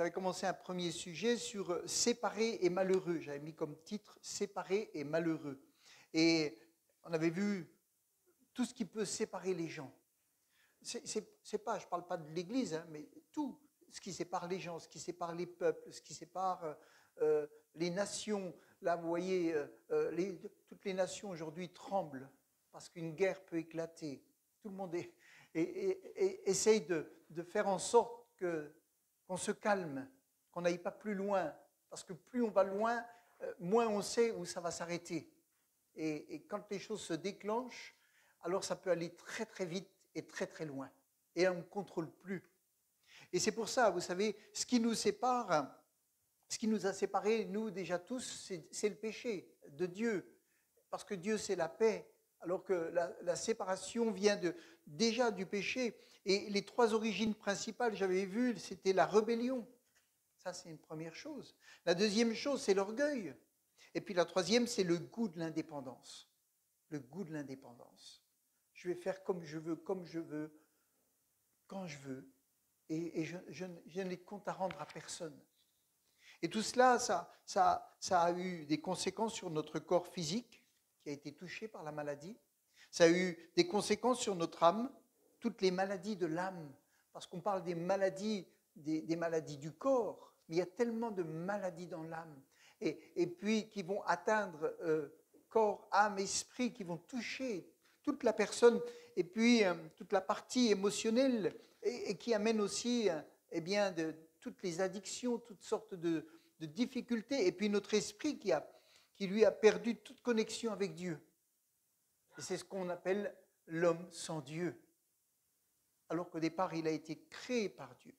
j'avais commencé un premier sujet sur séparés et malheureux. J'avais mis comme titre séparés et malheureux. Et on avait vu tout ce qui peut séparer les gens. C'est pas, je ne parle pas de l'Église, hein, mais tout ce qui sépare les gens, ce qui sépare les peuples, ce qui sépare les nations. Là, vous voyez, toutes les nations aujourd'hui tremblent parce qu'une guerre peut éclater. Tout le monde essaye de faire en sorte qu'on se calme, qu'on n'aille pas plus loin. Parce que plus on va loin, moins on sait où ça va s'arrêter. Et quand les choses se déclenchent, alors ça peut aller très très vite et très très loin. Et on ne contrôle plus. Et c'est pour ça, vous savez, ce qui nous sépare, ce qui nous a séparés, nous déjà tous, c'est le péché de Dieu. Parce que Dieu, c'est la paix, alors que la séparation vient déjà du péché. Et les trois origines principales, j'avais vu, c'était la rébellion. Ça, c'est une première chose. La deuxième chose, c'est l'orgueil. Et puis la troisième, c'est le goût de l'indépendance. Le goût de l'indépendance. Je vais faire comme je veux, quand je veux. Et je n'ai de compte à rendre à personne. Et tout cela, ça a eu des conséquences sur notre corps physique, qui a été touché par la maladie. Ça a eu des conséquences sur notre âme, toutes les maladies de l'âme. Parce qu'on parle des maladies du corps, mais il y a tellement de maladies dans l'âme. Et puis qui vont atteindre corps, âme, esprit, qui vont toucher toute la personne, et puis toute la partie émotionnelle, et qui amène aussi toutes les addictions, toutes sortes de difficultés, et puis notre esprit qui lui a perdu toute connexion avec Dieu. Et c'est ce qu'on appelle l'homme sans Dieu, alors qu'au départ, il a été créé par Dieu.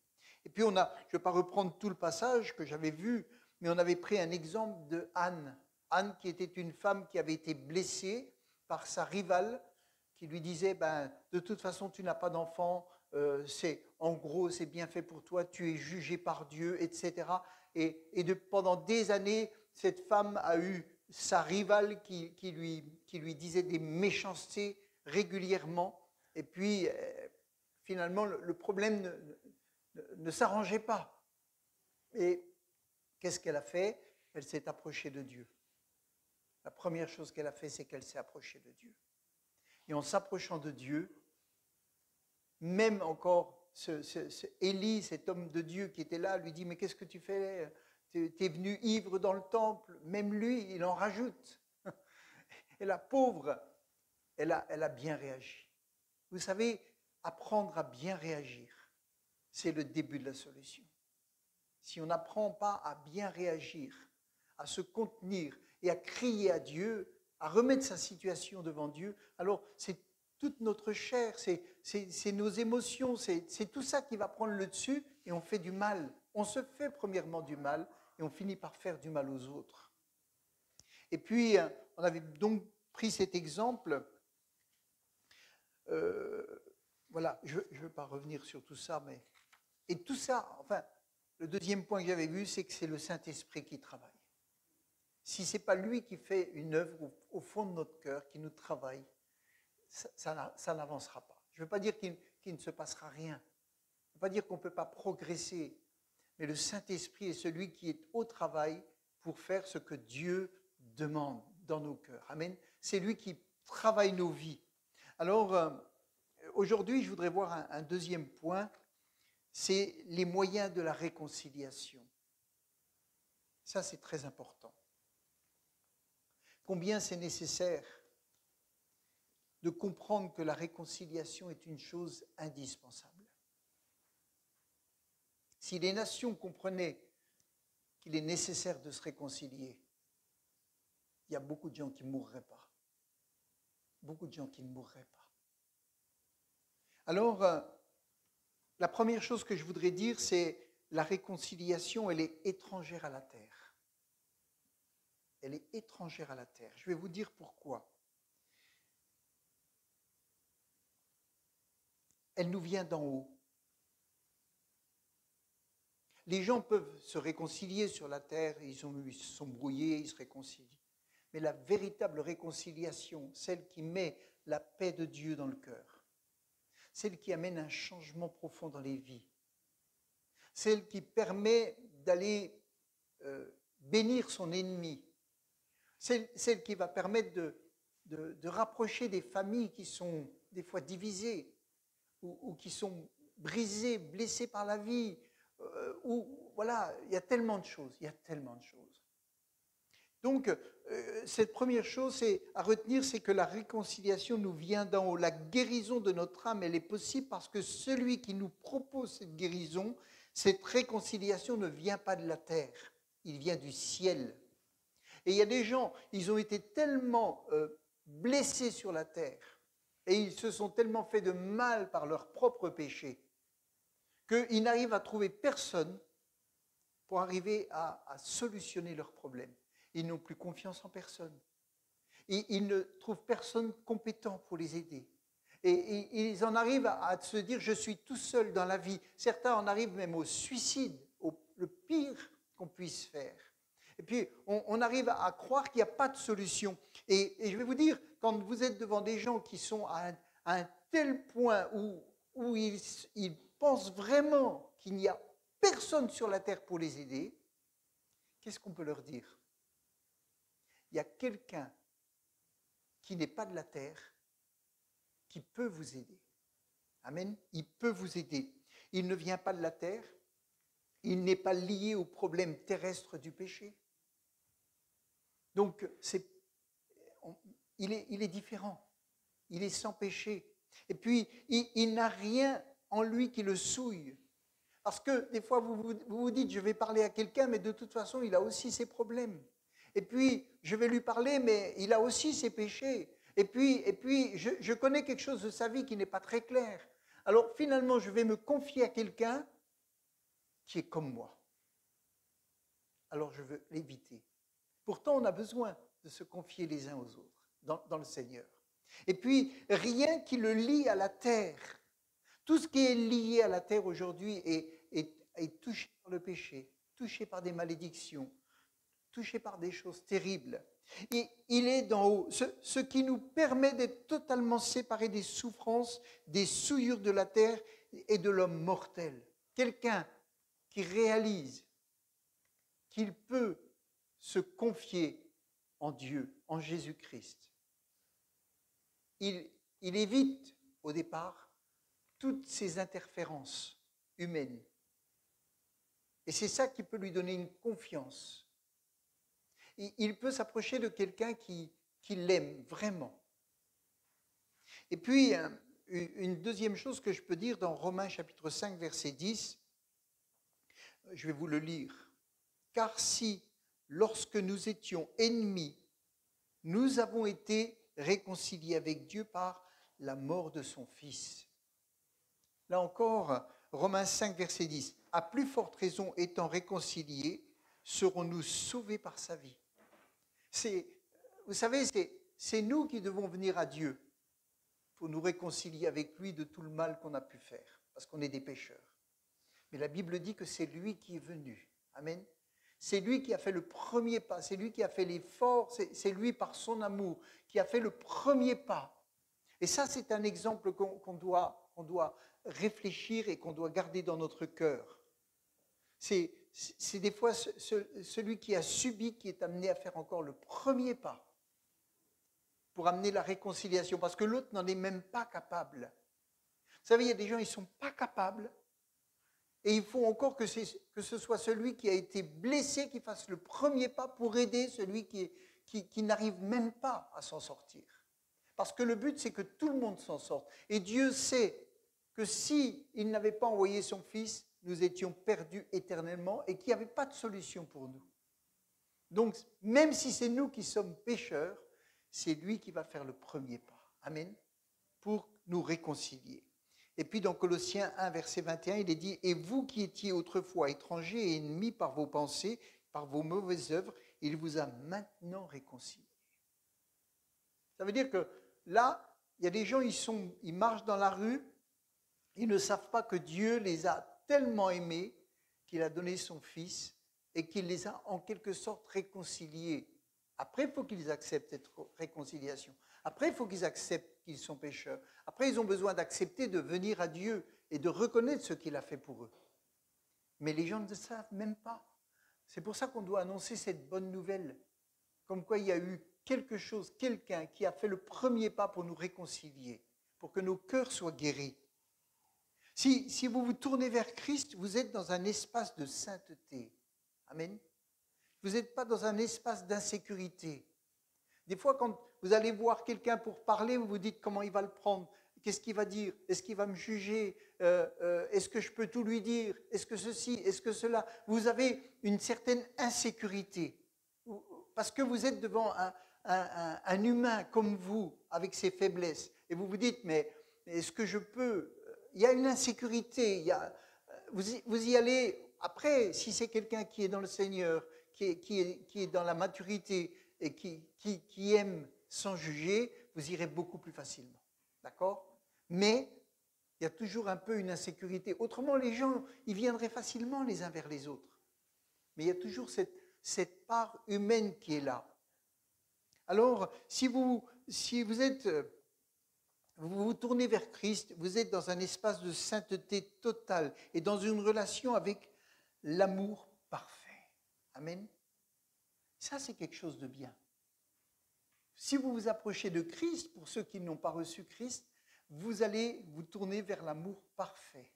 Et puis je ne vais pas reprendre tout le passage que j'avais vu, mais on avait pris un exemple de Anne. Anne qui était une femme qui avait été blessée par sa rivale, qui lui disait, de toute façon, tu n'as pas d'enfant, en gros, c'est bien fait pour toi, tu es jugé par Dieu, etc. Et pendant des années, cette femme a eu sa rivale qui lui disait des méchancetés régulièrement. Et puis, finalement, le problème ne s'arrangeait pas. Et qu'est-ce qu'elle a fait? Elle s'est approchée de Dieu. La première chose qu'elle a fait, c'est qu'elle s'est approchée de Dieu. Et en s'approchant de Dieu, même encore Élie, cet homme de Dieu qui était là, lui dit, mais qu'est-ce que tu fais? Tu es venu ivre dans le temple. Même lui, il en rajoute. Et la pauvre, elle a bien réagi. Vous savez, apprendre à bien réagir, c'est le début de la solution. Si on n'apprend pas à bien réagir, à se contenir et à crier à Dieu, à remettre sa situation devant Dieu, alors c'est toute notre chair, c'est nos émotions, c'est tout ça qui va prendre le dessus et on fait du mal. On se fait premièrement du mal et on finit par faire du mal aux autres. Et puis, on avait donc pris cet exemple. Voilà, je ne veux pas revenir sur tout ça, mais... Et tout ça, enfin, le deuxième point que j'avais vu, c'est que c'est le Saint-Esprit qui travaille. Si ce n'est pas lui qui fait une œuvre au fond de notre cœur, qui nous travaille, ça n'avancera pas. Je ne veux pas dire qu'il ne se passera rien. Je ne veux pas dire qu'on ne peut pas progresser. Mais le Saint-Esprit est celui qui est au travail pour faire ce que Dieu demande dans nos cœurs. Amen. C'est lui qui travaille nos vies. Alors, aujourd'hui, je voudrais voir un deuxième point. C'est les moyens de la réconciliation. Ça, c'est très important. Combien c'est nécessaire de comprendre que la réconciliation est une chose indispensable. Si les nations comprenaient qu'il est nécessaire de se réconcilier, il y a beaucoup de gens qui ne mourraient pas. Beaucoup de gens qui ne mourraient pas. Alors, la première chose que je voudrais dire, c'est la réconciliation, elle est étrangère à la terre. Elle est étrangère à la terre. Je vais vous dire pourquoi. Elle nous vient d'en haut. Les gens peuvent se réconcilier sur la terre, ils se sont brouillés, ils se réconcilient. Mais la véritable réconciliation, celle qui met la paix de Dieu dans le cœur, celle qui amène un changement profond dans les vies, celle qui permet d'aller bénir son ennemi, celle qui va permettre de rapprocher des familles qui sont des fois divisées ou qui sont brisées, blessées par la vie. Voilà, il y a tellement de choses, il y a tellement de choses. Donc, cette première chose à retenir, c'est que la réconciliation nous vient d'en haut. La guérison de notre âme, elle est possible parce que celui qui nous propose cette guérison, cette réconciliation ne vient pas de la terre, il vient du ciel. Et il y a des gens, ils ont été tellement blessés sur la terre et ils se sont tellement fait de mal par leurs propres péchés qu'ils n'arrivent à trouver personne pour arriver à solutionner leurs problèmes. Ils n'ont plus confiance en personne. Ils ne trouvent personne compétent pour les aider. Et ils en arrivent à se dire, je suis tout seul dans la vie. Certains en arrivent même au suicide, le pire qu'on puisse faire. Et puis, on arrive à croire qu'il n'y a pas de solution. Et je vais vous dire, quand vous êtes devant des gens qui sont à un tel point où ils pensent vraiment qu'il n'y a personne sur la terre pour les aider, qu'est-ce qu'on peut leur dire? Il y a quelqu'un qui n'est pas de la terre qui peut vous aider. Amen. Il peut vous aider. Il ne vient pas de la terre. Il n'est pas lié au problème terrestre du péché. Donc, il est différent. Il est sans péché. Et puis, il n'a rien en lui qui le souille. Parce que des fois, vous vous dites, je vais parler à quelqu'un, mais de toute façon, il a aussi ses problèmes. Et puis, je vais lui parler, mais il a aussi ses péchés. Et puis je connais quelque chose de sa vie qui n'est pas très clair. Alors, finalement, je vais me confier à quelqu'un qui est comme moi. Alors, je veux l'éviter. Pourtant, on a besoin de se confier les uns aux autres dans le Seigneur. Et puis, rien qui le lie à la terre. Tout ce qui est lié à la terre aujourd'hui est touché par le péché, touché par des malédictions, touché par des choses terribles. Et il est d'en haut, ce qui nous permet d'être totalement séparés des souffrances, des souillures de la terre et de l'homme mortel. Quelqu'un qui réalise qu'il peut se confier en Dieu, en Jésus-Christ. Il évite au départ toutes ces interférences humaines. Et c'est ça qui peut lui donner une confiance. Il peut s'approcher de quelqu'un qui l'aime vraiment. Et puis, une deuxième chose que je peux dire dans Romains chapitre 5, verset 10, je vais vous le lire. « Car si, lorsque nous étions ennemis, nous avons été réconciliés avec Dieu par la mort de son Fils. » Là encore, Romains 5, verset 10. « À plus forte raison, étant réconciliés, serons-nous sauvés par sa vie. » Vous savez, c'est nous qui devons venir à Dieu pour nous réconcilier avec lui de tout le mal qu'on a pu faire, parce qu'on est des pécheurs. Mais la Bible dit que c'est lui qui est venu. Amen. C'est lui qui a fait le premier pas, c'est lui qui a fait l'effort, c'est lui par son amour qui a fait le premier pas. Et ça, c'est un exemple qu'on doit réfléchir et qu'on doit garder dans notre cœur. C'est des fois celui qui a subi qui est amené à faire encore le premier pas pour amener la réconciliation, parce que l'autre n'en est même pas capable. Vous savez, il y a des gens, ils ne sont pas capables, et il faut encore que ce soit celui qui a été blessé qui fasse le premier pas pour aider celui qui n'arrive même pas à s'en sortir. Parce que le but, c'est que tout le monde s'en sorte. Et Dieu sait que s'il n'avait pas envoyé son Fils, nous étions perdus éternellement et qu'il n'y avait pas de solution pour nous. Donc, même si c'est nous qui sommes pécheurs, c'est lui qui va faire le premier pas. Amen. Pour nous réconcilier. Et puis dans Colossiens 1, verset 21, il est dit « Et vous qui étiez autrefois étrangers et ennemis par vos pensées, par vos mauvaises œuvres, il vous a maintenant réconciliés. » Ça veut dire que là, il y a des gens, ils marchent dans la rue, ils ne savent pas que Dieu les a tellement aimés qu'il a donné son Fils et qu'il les a en quelque sorte réconciliés. Après, il faut qu'ils acceptent cette réconciliation. Après, il faut qu'ils acceptent qu'ils sont pécheurs. Après, ils ont besoin d'accepter de venir à Dieu et de reconnaître ce qu'il a fait pour eux. Mais les gens ne le savent même pas. C'est pour ça qu'on doit annoncer cette bonne nouvelle. Comme quoi il y a eu quelque chose, quelqu'un qui a fait le premier pas pour nous réconcilier, pour que nos cœurs soient guéris. Si vous vous tournez vers Christ, vous êtes dans un espace de sainteté. Amen. Vous n'êtes pas dans un espace d'insécurité. Des fois, quand vous allez voir quelqu'un pour parler, vous vous dites comment il va le prendre, qu'est-ce qu'il va dire, est-ce qu'il va me juger, est-ce que je peux tout lui dire, est-ce que ceci, est-ce que cela. Vous avez une certaine insécurité, parce que vous êtes devant un humain comme vous, avec ses faiblesses, et vous vous dites, mais est-ce que je peux. Il y a une insécurité, vous y allez. Après, si c'est quelqu'un qui est dans le Seigneur, qui est dans la maturité et qui aime sans juger, vous irez beaucoup plus facilement. D'accord? Mais il y a toujours un peu une insécurité. Autrement, les gens, ils viendraient facilement les uns vers les autres. Mais il y a toujours cette part humaine qui est là. Alors, si vous vous tournez vers Christ, vous êtes dans un espace de sainteté totale et dans une relation avec l'amour parfait. Amen. Ça, c'est quelque chose de bien. Si vous vous approchez de Christ, pour ceux qui n'ont pas reçu Christ, vous allez vous tourner vers l'amour parfait.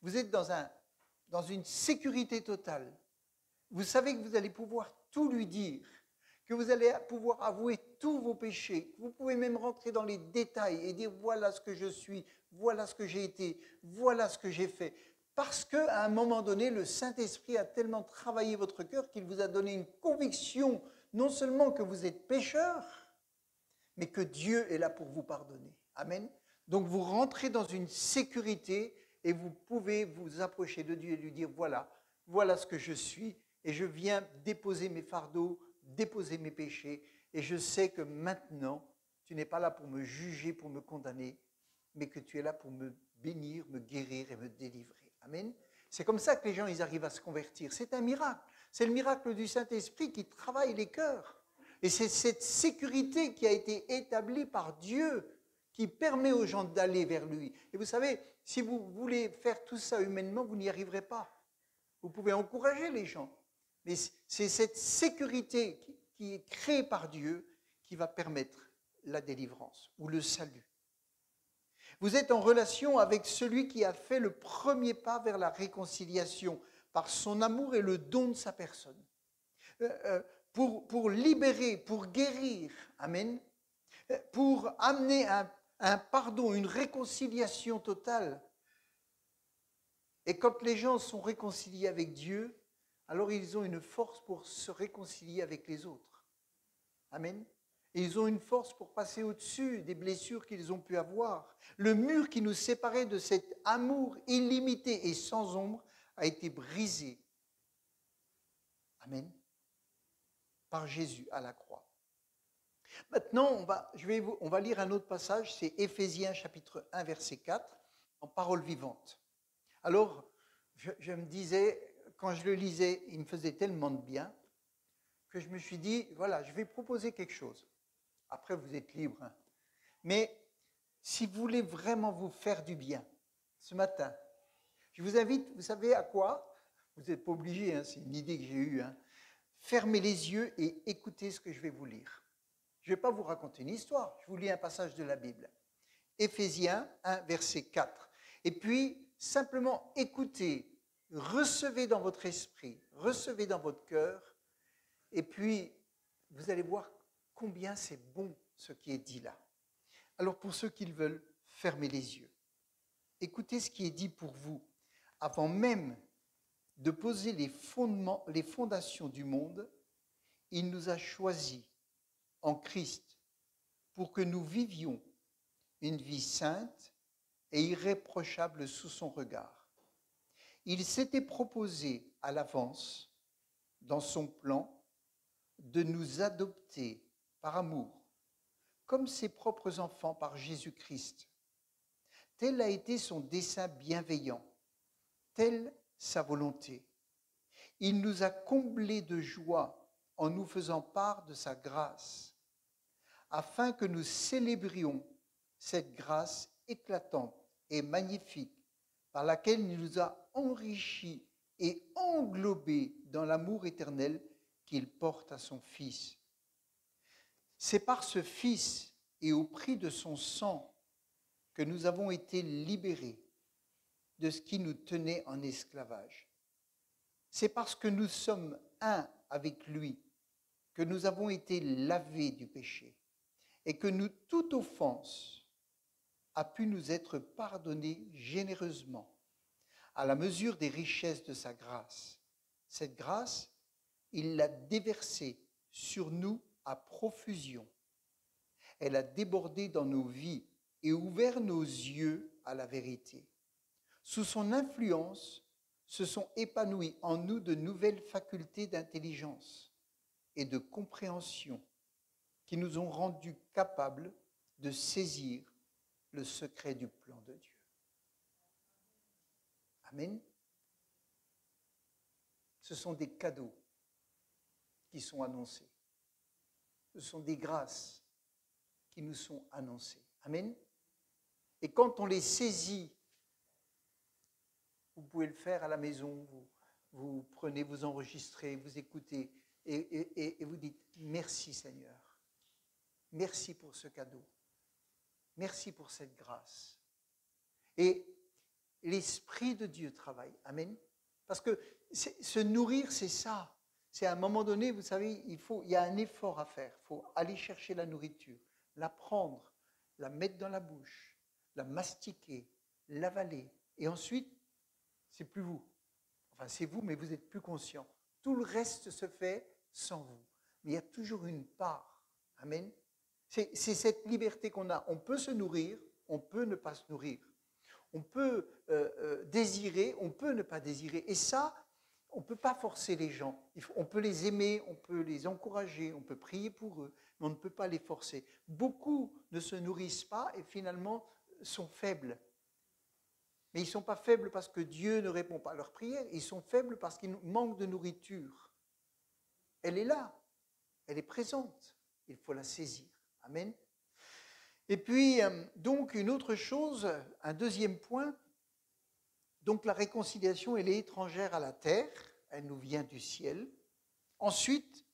Vous êtes dans une sécurité totale. Vous savez que vous allez pouvoir tout lui dire, que vous allez pouvoir avouer tous vos péchés. Vous pouvez même rentrer dans les détails et dire voilà ce que je suis, voilà ce que j'ai été, voilà ce que j'ai fait. Parce qu'à un moment donné, le Saint-Esprit a tellement travaillé votre cœur qu'il vous a donné une conviction, non seulement que vous êtes pécheur, mais que Dieu est là pour vous pardonner. Amen. Donc vous rentrez dans une sécurité et vous pouvez vous approcher de Dieu et lui dire voilà ce que je suis et je viens déposer mes fardeaux, déposer mes péchés et je sais que maintenant, tu n'es pas là pour me juger, pour me condamner, mais que tu es là pour me bénir, me guérir et me délivrer. Amen. C'est comme ça que les gens ils arrivent à se convertir. C'est un miracle. C'est le miracle du Saint-Esprit qui travaille les cœurs. Et c'est cette sécurité qui a été établie par Dieu qui permet aux gens d'aller vers lui. Et vous savez, si vous voulez faire tout ça humainement, vous n'y arriverez pas. Vous pouvez encourager les gens. Mais c'est cette sécurité qui est créée par Dieu qui va permettre la délivrance ou le salut. Vous êtes en relation avec celui qui a fait le premier pas vers la réconciliation par son amour et le don de sa personne. Pour libérer, pour guérir, amen, pour amener un pardon, une réconciliation totale. Et quand les gens sont réconciliés avec Dieu, alors ils ont une force pour se réconcilier avec les autres. Amen. Et ils ont une force pour passer au-dessus des blessures qu'ils ont pu avoir. Le mur qui nous séparait de cet amour illimité et sans ombre a été brisé. Amen. Par Jésus à la croix. Maintenant, on va lire un autre passage, c'est Éphésiens chapitre 1, verset 4, en parole vivante. Alors, je me disais, quand je le lisais, il me faisait tellement de bien que je me suis dit, voilà, je vais proposer quelque chose. Après, vous êtes libre. Hein. Mais si vous voulez vraiment vous faire du bien, ce matin, je vous invite, vous savez à quoi? Vous n'êtes pas obligé, hein, c'est une idée que j'ai eue. Hein. Fermez les yeux et écoutez ce que je vais vous lire. Je ne vais pas vous raconter une histoire, je vous lis un passage de la Bible. Éphésiens 1, verset 4. Et puis, simplement écoutez, recevez dans votre esprit, recevez dans votre cœur, et puis vous allez voir combien c'est bon ce qui est dit là. Alors pour ceux qui le veulent, fermez les yeux. Écoutez ce qui est dit pour vous, avant même de poser les fondations du monde, il nous a choisis en Christ pour que nous vivions une vie sainte et irréprochable sous son regard. Il s'était proposé à l'avance, dans son plan, de nous adopter par amour, comme ses propres enfants par Jésus-Christ. Tel a été son dessein bienveillant, telle sa volonté. Il nous a comblés de joie en nous faisant part de sa grâce, afin que nous célébrions cette grâce éclatante et magnifique par laquelle il nous a enrichis englobés dans l'amour éternel qu'il porte à son Fils. C'est par ce Fils et au prix de son sang que nous avons été libérés de ce qui nous tenait en esclavage. C'est parce que nous sommes un avec lui que nous avons été lavés du péché et que toute offense a pu nous être pardonnée généreusement à la mesure des richesses de sa grâce. Cette grâce, il l'a déversée sur nous à profusion. Elle a débordé dans nos vies et ouvert nos yeux à la vérité. Sous son influence, se sont épanouies en nous de nouvelles facultés d'intelligence et de compréhension qui nous ont rendus capables de saisir le secret du plan de Dieu. Amen. Ce sont des cadeaux qui sont annoncés. Ce sont des grâces qui nous sont annoncées. Amen. Et quand on les saisit, vous pouvez le faire à la maison, vous prenez, vous enregistrez, vous écoutez et vous dites merci Seigneur. Merci pour ce cadeau. Merci pour cette grâce. Et l'Esprit de Dieu travaille. Amen. Parce que se nourrir, c'est ça. C'est à un moment donné, vous savez, il y a un effort à faire. Il faut aller chercher la nourriture, la prendre, la mettre dans la bouche, la mastiquer, l'avaler. Et ensuite, c'est plus vous. Enfin, c'est vous, mais vous n'êtes plus conscient. Tout le reste se fait sans vous. Mais il y a toujours une part. Amen. C'est cette liberté qu'on a. On peut se nourrir, on peut ne pas se nourrir. On peut désirer, on peut ne pas désirer. Et ça, on ne peut pas forcer les gens. On peut les aimer, on peut les encourager, on peut prier pour eux, mais on ne peut pas les forcer. Beaucoup ne se nourrissent pas et finalement sont faibles. Mais ils ne sont pas faibles parce que Dieu ne répond pas à leurs prières. Ils sont faibles parce qu'ils manquent de nourriture. Elle est là, elle est présente. Il faut la saisir. Amen. Et puis, donc, une autre chose, un deuxième point, donc la réconciliation, elle est étrangère à la terre, elle nous vient du ciel. Ensuite,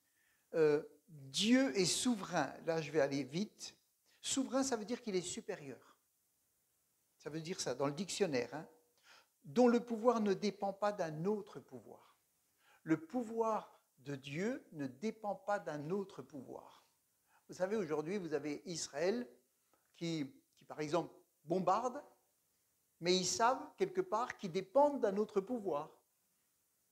Dieu est souverain. Là, je vais aller vite. Souverain, ça veut dire qu'il est supérieur. Ça veut dire ça, dans le dictionnaire, hein, dont le pouvoir ne dépend pas d'un autre pouvoir. Le pouvoir de Dieu ne dépend pas d'un autre pouvoir. Vous savez, aujourd'hui, vous avez Israël qui, par exemple, bombarde, mais ils savent quelque part qu'ils dépendent d'un autre pouvoir.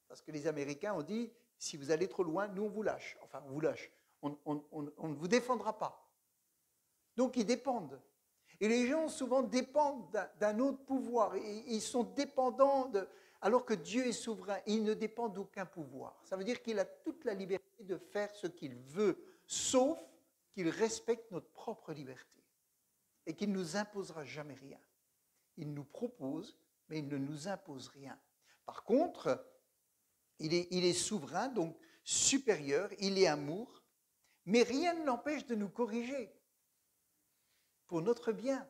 Parce que les Américains ont dit, si vous allez trop loin, nous on vous lâche. Enfin, on vous lâche. On ne vous défendra pas. Donc ils dépendent. Et les gens souvent dépendent d'un autre pouvoir. Et ils sont dépendants, alors que Dieu est souverain. Il ne dépend d'aucun pouvoir. Ça veut dire qu'il a toute la liberté de faire ce qu'il veut, sauf qu'il respecte notre propre liberté. Et qu'il ne nous imposera jamais rien. Il nous propose, mais il ne nous impose rien. Par contre, il est souverain, donc supérieur, il est amour, mais rien ne l'empêche de nous corriger pour notre bien.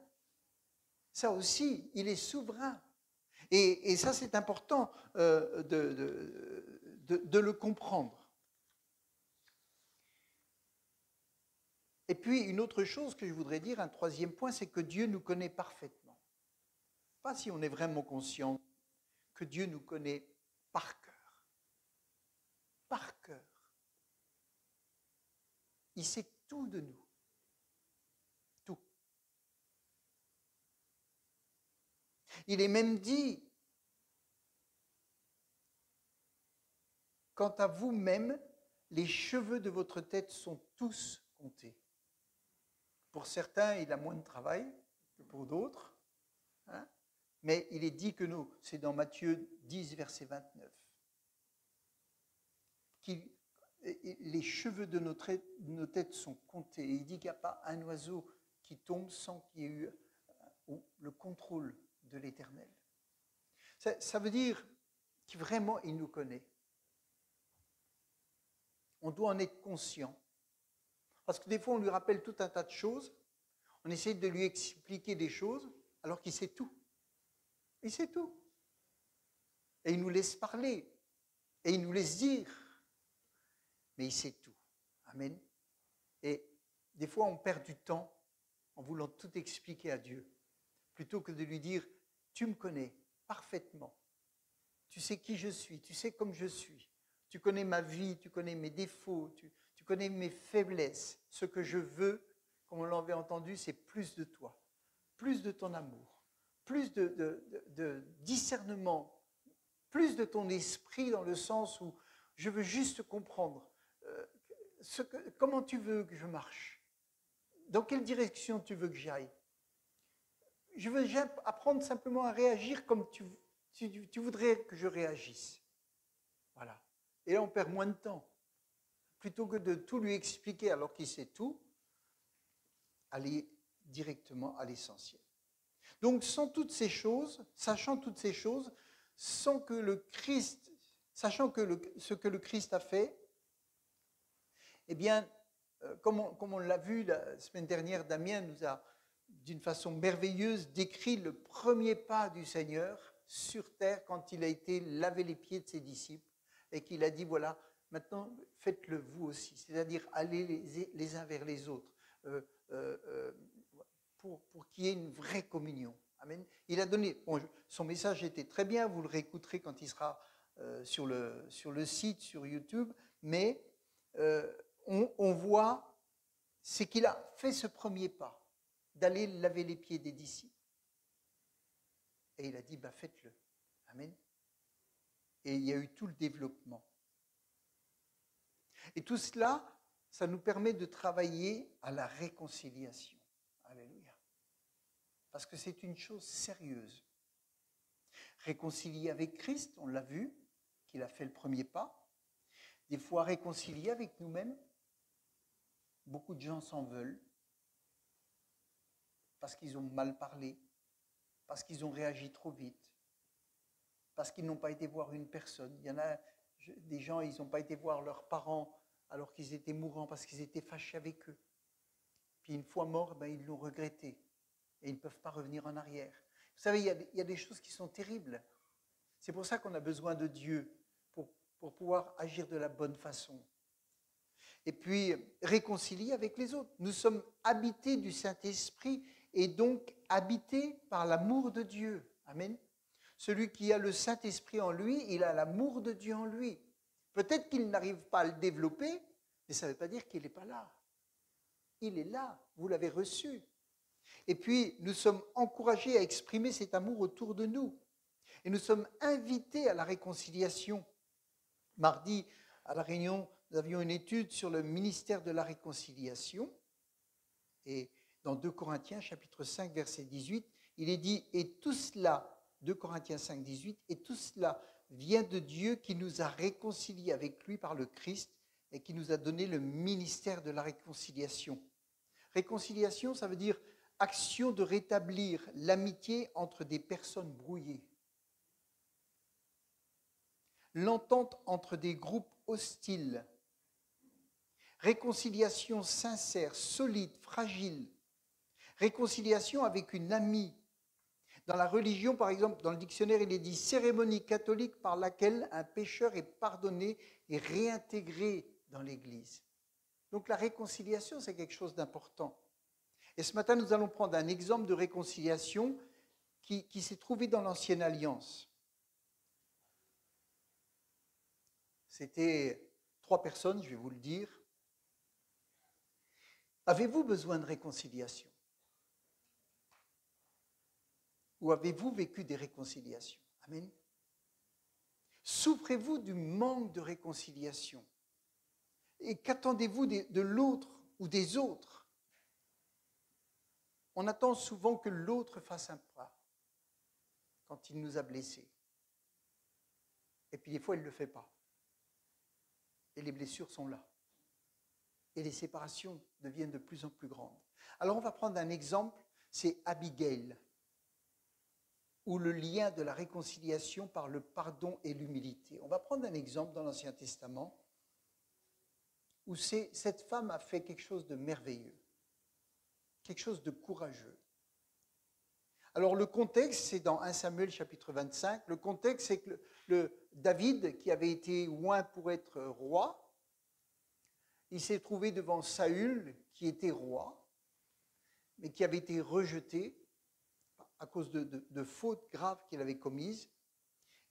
Ça aussi, il est souverain. Et ça, c'est important de le comprendre. Et puis, une autre chose que je voudrais dire, un troisième point, c'est que Dieu nous connaît parfaitement. Pas si on est vraiment conscient que Dieu nous connaît par cœur. Par cœur. Il sait tout de nous. Tout. Il est même dit, quant à vous-même, les cheveux de votre tête sont tous comptés. Pour certains, il a moins de travail que pour d'autres. Hein, mais il est dit que nous, c'est dans Matthieu 10, verset 29, les cheveux de nos têtes sont comptés. Et il dit qu'il n'y a pas un oiseau qui tombe sans qu'il y ait eu le contrôle de l'Éternel. Ça veut dire que vraiment, il nous connaît. On doit en être conscient. Parce que des fois, on lui rappelle tout un tas de choses. On essaie de lui expliquer des choses alors qu'il sait tout. Il sait tout. Et il nous laisse parler. Et il nous laisse dire, mais il sait tout. Amen. Et des fois, on perd du temps en voulant tout expliquer à Dieu, plutôt que de lui dire, tu me connais parfaitement. Tu sais qui je suis, tu sais comme je suis. Tu connais ma vie, tu connais mes défauts, tu connais mes faiblesses. Ce que je veux, comme on l'avait entendu, c'est plus de toi, plus de ton amour, plus de discernement, plus de ton esprit dans le sens où je veux juste comprendre comment tu veux que je marche, dans quelle direction tu veux que j'aille. Je veux apprendre simplement à réagir comme tu voudrais que je réagisse. Voilà. Et là, on perd moins de temps. Plutôt que de tout lui expliquer alors qu'il sait tout, aller directement à l'essentiel. Donc, sans toutes ces choses, sachant toutes ces choses, sans que le Christ, sachant que ce que le Christ a fait, eh bien, comme on l'a vu la semaine dernière, Damien nous a, d'une façon merveilleuse, décrit le premier pas du Seigneur sur terre quand il a été laver les pieds de ses disciples et qu'il a dit, voilà, maintenant faites-le vous aussi, c'est-à-dire allez les uns vers les autres pour qu'il y ait une vraie communion. Amen. Il a donné, son message était très bien, vous le réécouterez quand il sera sur le site, sur YouTube, mais on voit, c'est qu'il a fait ce premier pas, d'aller laver les pieds des disciples. Et il a dit, faites-le. Amen. Et il y a eu tout le développement. Et tout cela, ça nous permet de travailler à la réconciliation. Alléluia. Parce que c'est une chose sérieuse. Réconcilier avec Christ, on l'a vu, qu'il a fait le premier pas. Des fois, réconcilier avec nous-mêmes. Beaucoup de gens s'en veulent parce qu'ils ont mal parlé, parce qu'ils ont réagi trop vite, parce qu'ils n'ont pas été voir une personne. Il y en a des gens, ils n'ont pas été voir leurs parents alors qu'ils étaient mourants parce qu'ils étaient fâchés avec eux. Puis une fois morts, ils l'ont regretté et ils ne peuvent pas revenir en arrière. Vous savez, il y a des choses qui sont terribles. C'est pour ça qu'on a besoin de Dieu pour pouvoir agir de la bonne façon. Et puis, réconcilier avec les autres. Nous sommes habités du Saint-Esprit et donc habités par l'amour de Dieu. Amen. Celui qui a le Saint-Esprit en lui, il a l'amour de Dieu en lui. Peut-être qu'il n'arrive pas à le développer, mais ça ne veut pas dire qu'il n'est pas là. Il est là, vous l'avez reçu. Et puis, nous sommes encouragés à exprimer cet amour autour de nous. Et nous sommes invités à la réconciliation. Mardi, à la réunion, nous avions une étude sur le ministère de la réconciliation. Et dans 2 Corinthiens, chapitre 5, verset 18, il est dit « Et tout cela, 2 Corinthiens 5, 18, et tout cela vient de Dieu qui nous a réconciliés avec lui par le Christ et qui nous a donné le ministère de la réconciliation. » Réconciliation, ça veut dire action de rétablir l'amitié entre des personnes brouillées. L'entente entre des groupes hostiles. Réconciliation sincère, solide, fragile. Réconciliation avec une amie. Dans la religion, par exemple, dans le dictionnaire, il est dit « cérémonie catholique par laquelle un pécheur est pardonné et réintégré dans l'Église ». Donc la réconciliation, c'est quelque chose d'important. Et ce matin, nous allons prendre un exemple de réconciliation qui s'est trouvé dans l'Ancienne Alliance. C'était 3 personnes, je vais vous le dire. Avez-vous besoin de réconciliation? Ou avez-vous vécu des réconciliations? Amen. Souffrez-vous du manque de réconciliation? Et qu'attendez-vous de l'autre ou des autres? On attend souvent que l'autre fasse un pas quand il nous a blessés. Et puis des fois, il ne le fait pas. Et les blessures sont là. Et les séparations deviennent de plus en plus grandes. Alors on va prendre un exemple, c'est Abigail, où le lien de la réconciliation par le pardon et l'humilité. On va prendre un exemple dans l'Ancien Testament où cette femme a fait quelque chose de merveilleux, quelque chose de courageux. Alors le contexte, c'est dans 1 Samuel chapitre 25, le contexte c'est que David, qui avait été oint pour être roi, il s'est trouvé devant Saül, qui était roi, mais qui avait été rejeté à cause de fautes graves qu'il avait commises.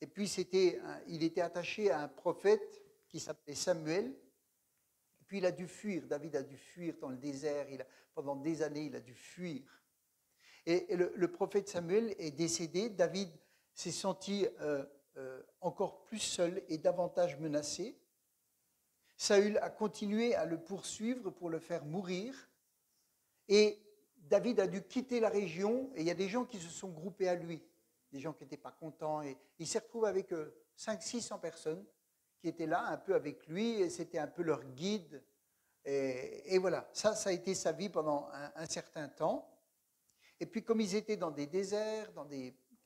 Et puis il était attaché à un prophète qui s'appelait Samuel. Et puis il a dû fuir. David a dû fuir dans le désert. Pendant des années, il a dû fuir. Et le prophète Samuel est décédé. David s'est senti encore plus seul et davantage menacé. Saül a continué à le poursuivre pour le faire mourir. Et David a dû quitter la région. Et il y a des gens qui se sont groupés à lui. Des gens qui n'étaient pas contents. Et il s'est retrouvé avec 500-600 personnes qui étaient là, un peu avec lui. Et c'était un peu leur guide. Et voilà, ça a été sa vie pendant un certain temps. Et puis comme ils étaient dans des déserts,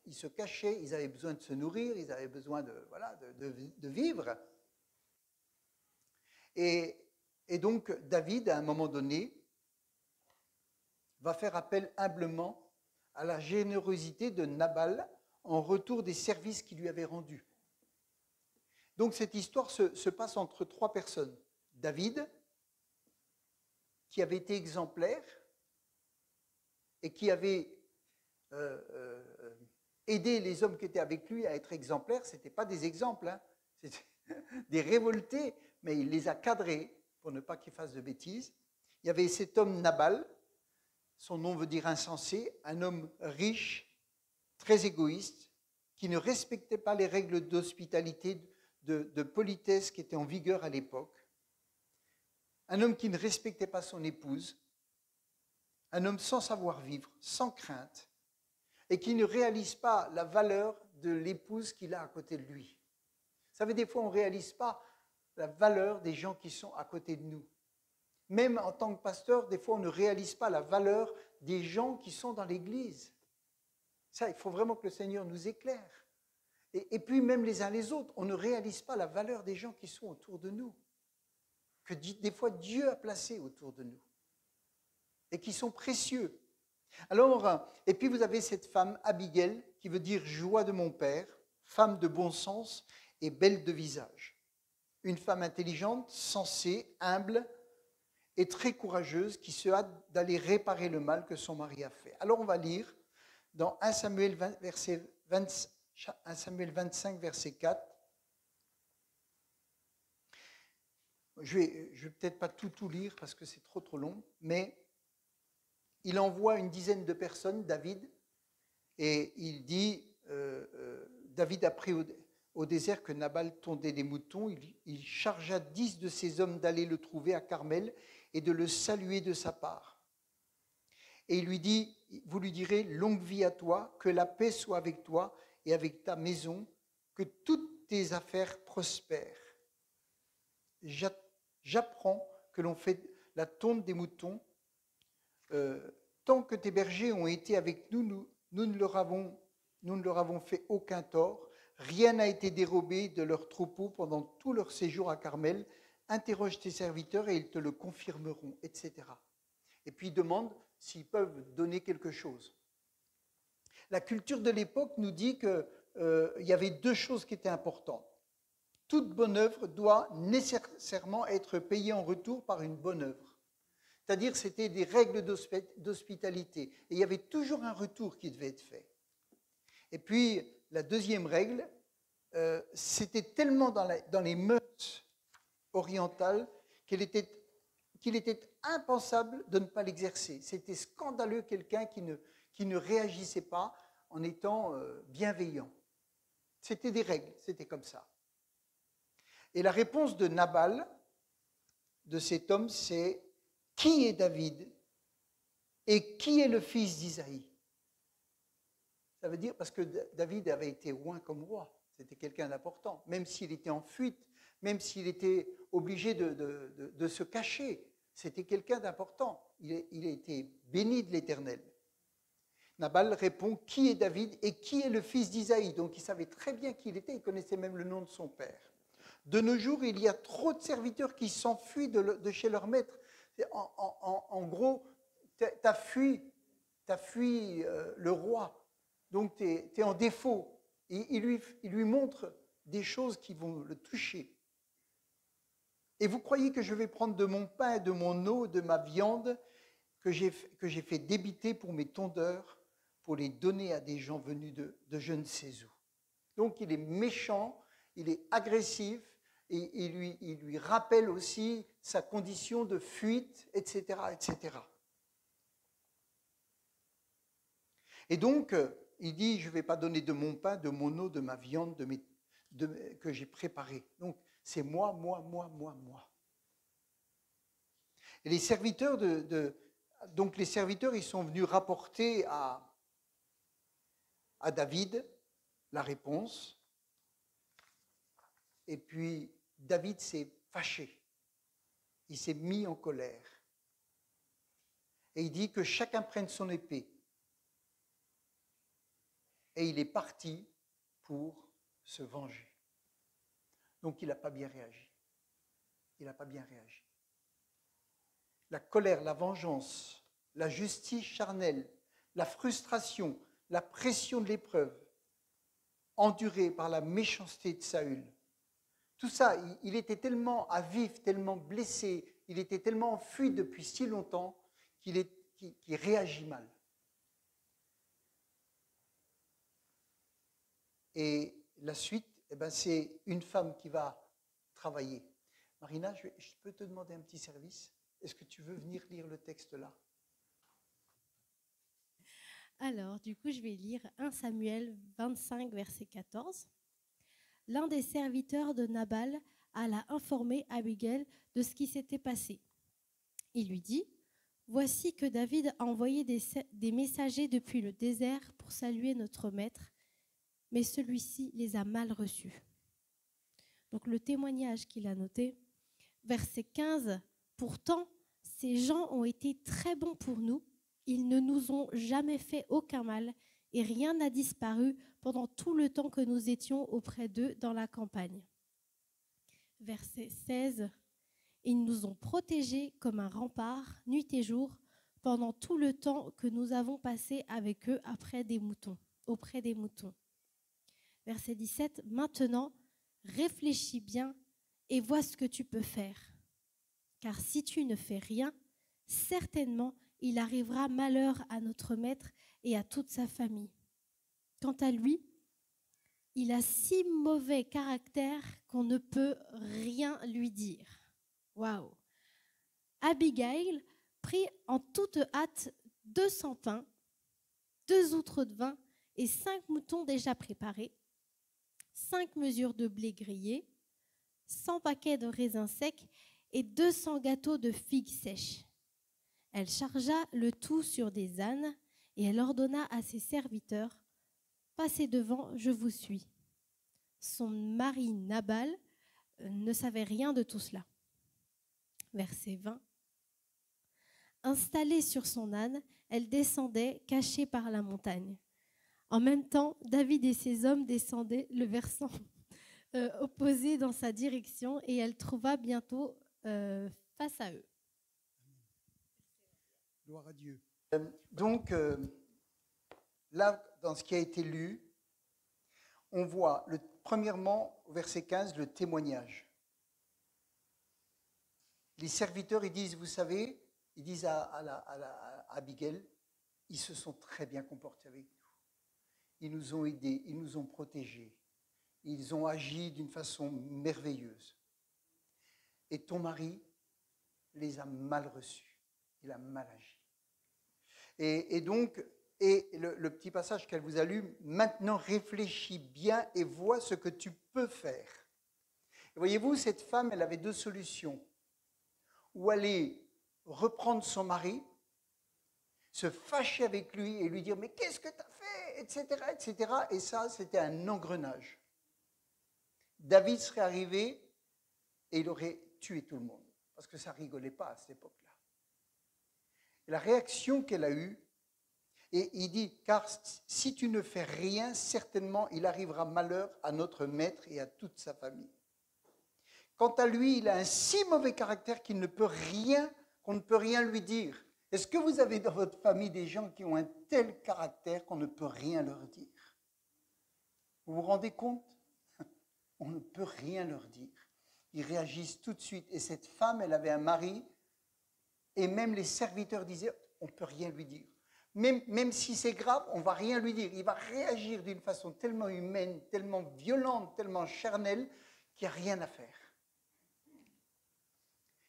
ils se cachaient, ils avaient besoin de se nourrir, ils avaient besoin de vivre. Et donc David, à un moment donné, va faire appel humblement à la générosité de Nabal en retour des services qu'il lui avait rendus. Donc cette histoire se passe entre 3 personnes. David, qui avait été exemplaire et qui avait aidé les hommes qui étaient avec lui à être exemplaires. Ce n'étaient pas des exemples, hein. C'était des révoltés, mais il les a cadrés pour ne pas qu'ils fassent de bêtises. Il y avait cet homme Nabal, son nom veut dire insensé, un homme riche, très égoïste, qui ne respectait pas les règles d'hospitalité, de politesse qui étaient en vigueur à l'époque. Un homme qui ne respectait pas son épouse, un homme sans savoir-vivre, sans crainte, et qui ne réalise pas la valeur de l'épouse qu'il a à côté de lui. Vous savez, des fois, on ne réalise pas la valeur des gens qui sont à côté de nous. Même en tant que pasteur, des fois, on ne réalise pas la valeur des gens qui sont dans l'Église. Ça, il faut vraiment que le Seigneur nous éclaire. Et puis, même les uns les autres, on ne réalise pas la valeur des gens qui sont autour de nous, que des fois Dieu a placés autour de nous, et qui sont précieux. Alors, et puis vous avez cette femme, Abigail, qui veut dire joie de mon père, femme de bon sens et belle de visage. Une femme intelligente, sensée, humble et très courageuse, qui se hâte d'aller réparer le mal que son mari a fait. Alors on va lire dans 1 Samuel 25, verset 4. Je vais peut-être pas tout lire parce que c'est trop long, mais il envoie une dizaine de personnes, David, et il dit, David apprit au désert que Nabal tondait des moutons, il chargea 10 de ses hommes d'aller le trouver à Carmel et de le saluer de sa part. Et il lui dit, vous lui direz, longue vie à toi, que la paix soit avec toi et avec ta maison, que toutes tes affaires prospèrent. J'apprends que l'on fait la tonte des moutons. Tant que tes bergers ont été avec nous, nous ne leur avons fait aucun tort. Rien n'a été dérobé de leurs troupeaux pendant tout leur séjour à Carmel. Interroge tes serviteurs et ils te le confirmeront, etc. Et puis il demande s'ils peuvent donner quelque chose. La culture de l'époque nous dit qu'il y avait 2 choses qui étaient importantes. Toute bonne œuvre doit nécessairement être payée en retour par une bonne œuvre. C'est-à-dire c'était des règles d'hospitalité. Et il y avait toujours un retour qui devait être fait. Et puis, la deuxième règle, c'était tellement dans les mœurs orientales qu'il était impensable de ne pas l'exercer. C'était scandaleux quelqu'un qui ne réagissait pas en étant bienveillant. C'était des règles, c'était comme ça. Et la réponse de Nabal, de cet homme, c'est « Qui est David et qui est le fils d'Isaïe ?» Ça veut dire parce que David avait été oint comme roi. C'était quelqu'un d'important. Même s'il était en fuite, même s'il était obligé de se cacher, c'était quelqu'un d'important. Il a été béni de l'Éternel. Nabal répond « Qui est David et qui est le fils d'Isaïe ?» Donc il savait très bien qui il était, il connaissait même le nom de son père. De nos jours, il y a trop de serviteurs qui s'enfuient de chez leur maître. En gros, t'as fui le roi, donc tu es en défaut. Et il lui montre des choses qui vont le toucher. Et vous croyez que je vais prendre de mon pain, de mon eau, de ma viande que j'ai fait débiter pour mes tondeurs, pour les donner à des gens venus de je ne sais où. Donc il est méchant, il est agressif, et il lui rappelle aussi sa condition de fuite, etc., etc. Et donc, il dit, je ne vais pas donner de mon pain, de mon eau, de ma viande, que j'ai préparé. Donc, c'est moi. Et les serviteurs donc les serviteurs, ils sont venus rapporter à David la réponse. Et puis, David s'est fâché. Il s'est mis en colère. Et il dit que chacun prenne son épée. Et il est parti pour se venger. Donc, il n'a pas bien réagi. La colère, la vengeance, la justice charnelle, la frustration, la pression de l'épreuve, endurée par la méchanceté de Saül. Tout ça, il était tellement à vif, tellement blessé, il était tellement en fuite depuis si longtemps qu'il réagit mal. Et la suite, c'est une femme qui va travailler. Marina, je peux te demander un petit service? Est-ce que tu veux venir lire le texte là? Alors, du coup, je vais lire 1 Samuel 25, verset 14. L'un des serviteurs de Nabal alla informer Abigail de ce qui s'était passé. Il lui dit, « Voici que David a envoyé des messagers depuis le désert pour saluer notre maître, mais celui-ci les a mal reçus. » Donc le témoignage qu'il a noté, verset 15, « Pourtant, ces gens ont été très bons pour nous, ils ne nous ont jamais fait aucun mal et rien n'a disparu pendant tout le temps que nous étions auprès d'eux dans la campagne. » Verset 16, « Ils nous ont protégés comme un rempart, nuit et jour, pendant tout le temps que nous avons passé avec eux auprès des moutons. » Verset 17, « Maintenant, réfléchis bien et vois ce que tu peux faire. Car si tu ne fais rien, certainement il arrivera malheur à notre maître et à toute sa famille. Quant à lui, il a si mauvais caractère qu'on ne peut rien lui dire. » Waouh! Abigail prit en toute hâte 200 pains, 2 outres de vin et 5 moutons déjà préparés, 5 mesures de blé grillé, 100 paquets de raisins secs et 200 gâteaux de figues sèches. Elle chargea le tout sur des ânes et elle ordonna à ses serviteurs, « Passez devant, je vous suis. » Son mari Nabal ne savait rien de tout cela. Verset 20. Installée sur son âne, elle descendait, cachée par la montagne. En même temps, David et ses hommes descendaient le versant opposé dans sa direction et elle trouva bientôt face à eux. Gloire à Dieu. Donc, là, dans ce qui a été lu, on voit, premièrement, au verset 15, le témoignage. Les serviteurs, ils disent, vous savez, ils disent à Abigail, ils se sont très bien comportés avec nous. Ils nous ont aidés, ils nous ont protégés. Ils ont agi d'une façon merveilleuse. Et ton mari les a mal reçus. Il a mal agi. Et donc, le petit passage qu'elle vous a lu, maintenant réfléchis bien et vois ce que tu peux faire. Et voyez-vous, cette femme, elle avait 2 solutions. Ou aller reprendre son mari, se fâcher avec lui et lui dire « mais qu'est-ce que tu as fait ?» etc., etc. Et ça, c'était un engrenage. David serait arrivé et il aurait tué tout le monde, parce que ça ne rigolait pas à cette époque-là. Et la réaction qu'elle a eue, et il dit « car si tu ne fais rien, certainement il arrivera malheur à notre maître et à toute sa famille. » Quant à lui, il a un si mauvais caractère qu'on ne peut rien lui dire. Est-ce que vous avez dans votre famille des gens qui ont un tel caractère qu'on ne peut rien leur dire? Vous vous rendez compte? on ne peut rien leur dire. Ils réagissent tout de suite. Et cette femme, elle avait un mari, et même les serviteurs disaient, on ne peut rien lui dire. Même si c'est grave, on ne va rien lui dire. Il va réagir d'une façon tellement humaine, tellement violente, tellement charnelle, qu'il n'y a rien à faire.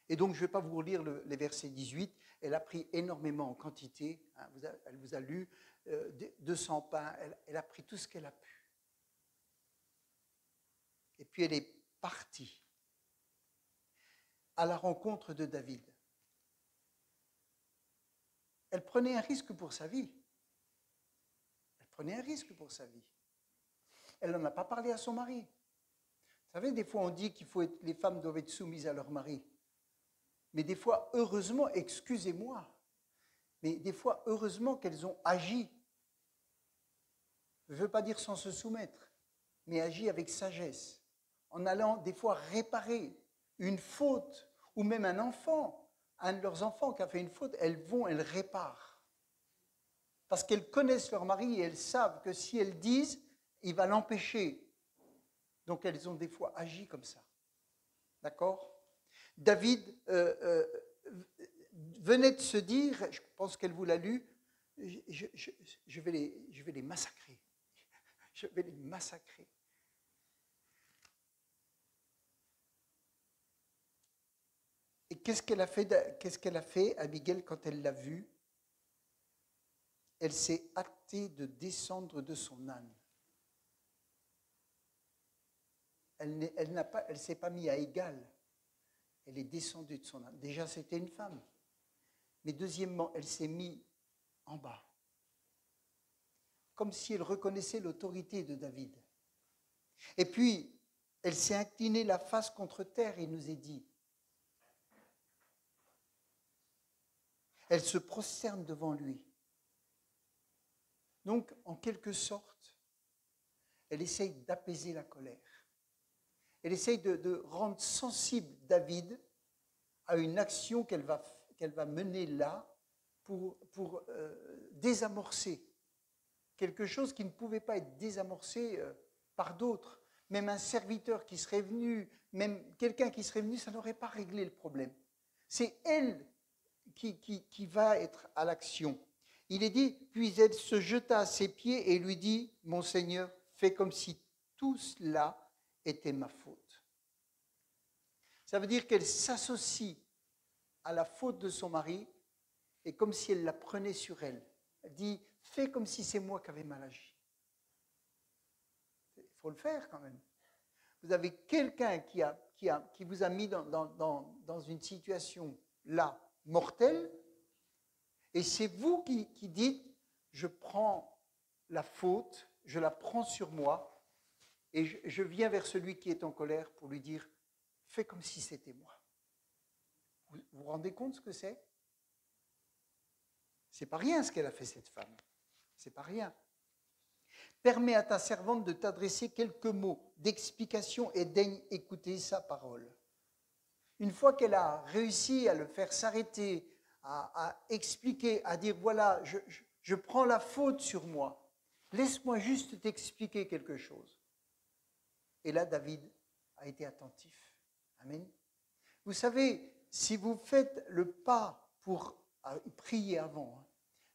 Et donc, je ne vais pas vous relire les versets 18. Elle a pris énormément en quantité. Hein, elle vous a lu 200 pains. Elle a pris tout ce qu'elle a pu. Et puis, elle est partie à la rencontre de David. Elle prenait un risque pour sa vie. Elle prenait un risque pour sa vie. Elle n'en a pas parlé à son mari. Vous savez, des fois, on dit les femmes doivent être soumises à leur mari. Mais des fois, heureusement, excusez-moi, mais des fois, heureusement qu'elles ont agi. Je ne veux pas dire sans se soumettre, mais agi avec sagesse, en allant des fois réparer une faute, ou même un de leurs enfants qui a fait une faute, elles réparent. Parce qu'elles connaissent leur mari et elles savent que si elles disent, il va l'empêcher. Donc elles ont des fois agi comme ça. D'accord ? David venait de se dire, je pense qu'elle vous l'a lu, je vais les massacrer. Je vais les massacrer. Et qu'est-ce qu'elle a fait, Abigail, quand elle l'a vu? Elle s'est hâtée de descendre de son âne. Elle ne s'est pas mise à égal. Elle est descendue de son âne. Déjà, c'était une femme. Mais deuxièmement, elle s'est mise en bas. Comme si elle reconnaissait l'autorité de David. Et puis, elle s'est inclinée la face contre terre, il nous est dit. Elle se prosterne devant lui. Donc, en quelque sorte, elle essaye d'apaiser la colère. Elle essaye de rendre sensible David à une action qu'elle va mener là pour désamorcer quelque chose qui ne pouvait pas être désamorcé par d'autres. Même un serviteur qui serait venu, même quelqu'un qui serait venu, ça n'aurait pas réglé le problème. C'est elle qui va être à l'action. Il est dit, puis elle se jeta à ses pieds et lui dit, mon Seigneur, fais comme si tout cela était ma faute. Ça veut dire qu'elle s'associe à la faute de son mari et comme si elle la prenait sur elle. Elle dit, fais comme si c'est moi qui avais mal agi. Il faut le faire quand même. Vous avez quelqu'un qui vous a mis dans une situation là, mortelle, et c'est vous qui dites, je prends la faute, je la prends sur moi, et je viens vers celui qui est en colère pour lui dire, fais comme si c'était moi. Vous vous rendez compte ce que c'est? C'est pas rien ce qu'elle a fait, cette femme. C'est pas rien. Permets à ta servante de t'adresser quelques mots d'explication et daigne écouter sa parole. Une fois qu'elle a réussi à le faire s'arrêter, à expliquer, à dire voilà, je prends la faute sur moi, laisse-moi juste t'expliquer quelque chose. Et là, David a été attentif. Amen. Vous savez, si vous faites le pas pour prier avant,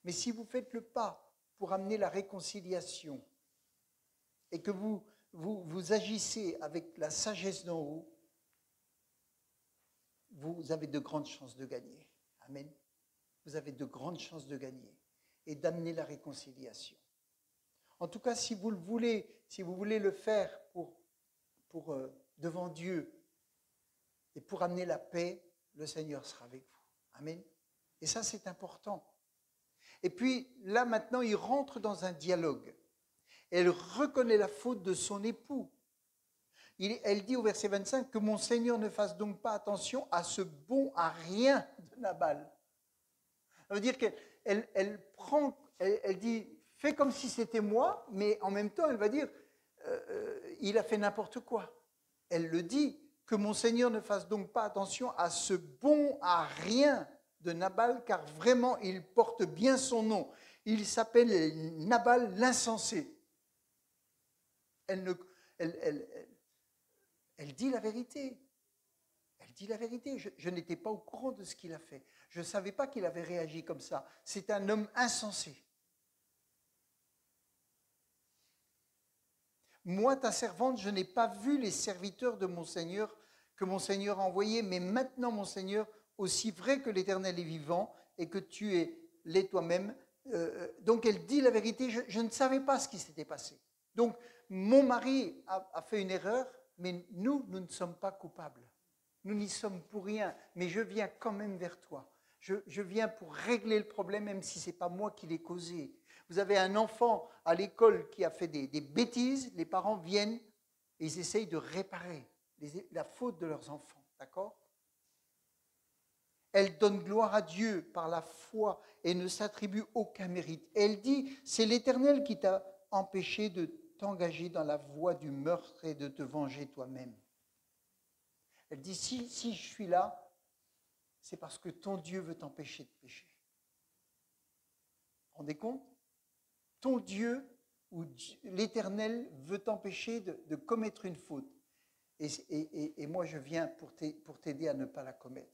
mais si vous faites le pas pour amener la réconciliation et que vous agissez avec la sagesse d'en haut, vous avez de grandes chances de gagner. Amen. Vous avez de grandes chances de gagner et d'amener la réconciliation. En tout cas, si vous voulez le faire devant Dieu et pour amener la paix, le Seigneur sera avec vous. Amen. Et ça, c'est important. Et puis, là, maintenant, il rentre dans un dialogue. Elle reconnaît la faute de son époux. Elle dit au verset 25 que mon Seigneur ne fasse donc pas attention à ce bon à rien de Nabal. Ça veut dire qu'elle dit, fais comme si c'était moi, mais en même temps, elle va dire, il a fait n'importe quoi. Elle le dit, que mon Seigneur ne fasse donc pas attention à ce bon à rien de Nabal, car vraiment, il porte bien son nom. Il s'appelle Nabal l'insensé. Elle dit la vérité. Elle dit la vérité. Je n'étais pas au courant de ce qu'il a fait. Je ne savais pas qu'il avait réagi comme ça. C'est un homme insensé. Moi, ta servante, je n'ai pas vu les serviteurs de mon Seigneur que mon Seigneur a envoyés, mais maintenant, mon Seigneur, aussi vrai que l'Éternel est vivant et que tu es l'es toi-même. Donc, elle dit la vérité. Je ne savais pas ce qui s'était passé. Donc, mon mari a fait une erreur, mais nous ne sommes pas coupables. Nous n'y sommes pour rien, mais je viens quand même vers toi. Je viens pour régler le problème, même si ce n'est pas moi qui l'ai causé. Vous avez un enfant à l'école qui a fait des bêtises, les parents viennent et ils essayent de réparer la faute de leurs enfants, d'accord? Elle donne gloire à Dieu par la foi et ne s'attribue aucun mérite. Elle dit, c'est l'Éternel qui t'a empêché de t'engager dans la voie du meurtre et de te venger toi-même. Elle dit, si je suis là, c'est parce que ton Dieu veut t'empêcher de pécher. Vous vous rendez compte? Ton Dieu, ou l'Éternel, veut t'empêcher de commettre une faute. Et moi, je viens pour t'aider à ne pas la commettre.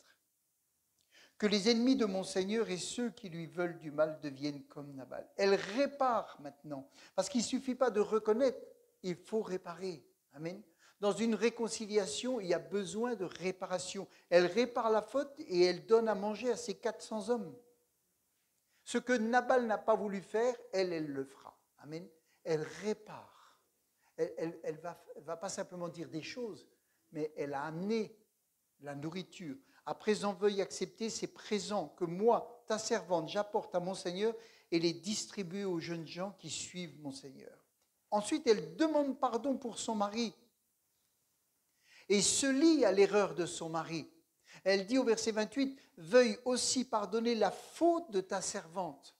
Que les ennemis de mon Seigneur et ceux qui lui veulent du mal deviennent comme Nabal. Elle répare maintenant, parce qu'il ne suffit pas de reconnaître, il faut réparer. Amen. Dans une réconciliation, il y a besoin de réparation. Elle répare la faute et elle donne à manger à ses 400 hommes. Ce que Nabal n'a pas voulu faire, elle le fera. Amen. Elle répare. Elle va pas simplement dire des choses, mais elle a amené la nourriture. À présent, veuille accepter ces présents que moi, ta servante, j'apporte à mon Seigneur et les distribuer aux jeunes gens qui suivent mon Seigneur. Ensuite, elle demande pardon pour son mari et se lie à l'erreur de son mari. Elle dit au verset 28, « Veuille aussi pardonner la faute de ta servante. »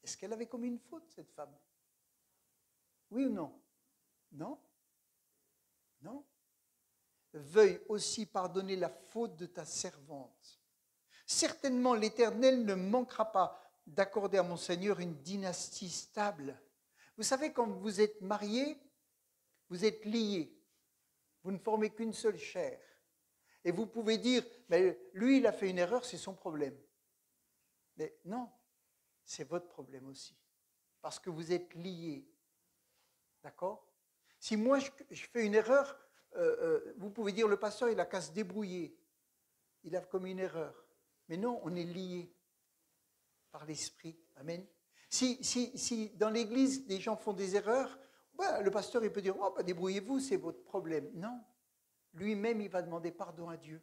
Est-ce qu'elle avait commis une faute, cette femme? Oui ou non? Non? Non? Veuille aussi pardonner la faute de ta servante. Certainement, l'Éternel ne manquera pas d'accorder à mon Seigneur une dynastie stable. Vous savez, quand vous êtes mariés, vous êtes liés. Vous ne formez qu'une seule chair. Et vous pouvez dire, mais lui, il a fait une erreur, c'est son problème. Mais non, c'est votre problème aussi. Parce que vous êtes liés. D'accord? Si moi, je fais une erreur, vous pouvez dire, le pasteur, il a qu'à se débrouiller. Il a commis une erreur. Mais non, on est liés par l'Esprit. Amen. Si dans l'Église, des gens font des erreurs, le pasteur, il peut dire, oh, débrouillez-vous, c'est votre problème. Non. Lui-même, il va demander pardon à Dieu